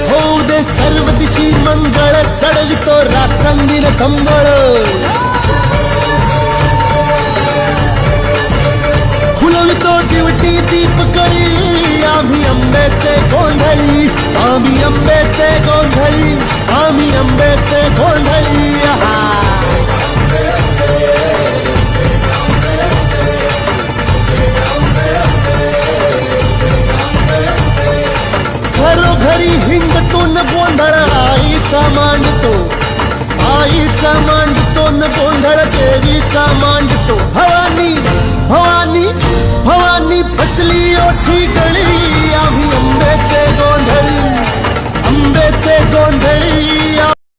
होऊ दे सर्व दिशी मंगळ, चढवितो रात्रंदिन संबळ. फुलवितो दिवटी दीपकळी, आम्ही आंब्याचे गोंधळी, आम्ही आंब्याचे गोंधळी, आम्ही आंब्याचे गोंधळी. घरोघरी हिंडतो न गोंधळ, आईचा मांडतो, आईचा मांडतो न गोंधळ, देवीचा मांडतो. भवानी भवानी भवानी बसली ओठी गळी, आम्ही आंब्याचे गोंधळी, आंब्याचे गोंधळी,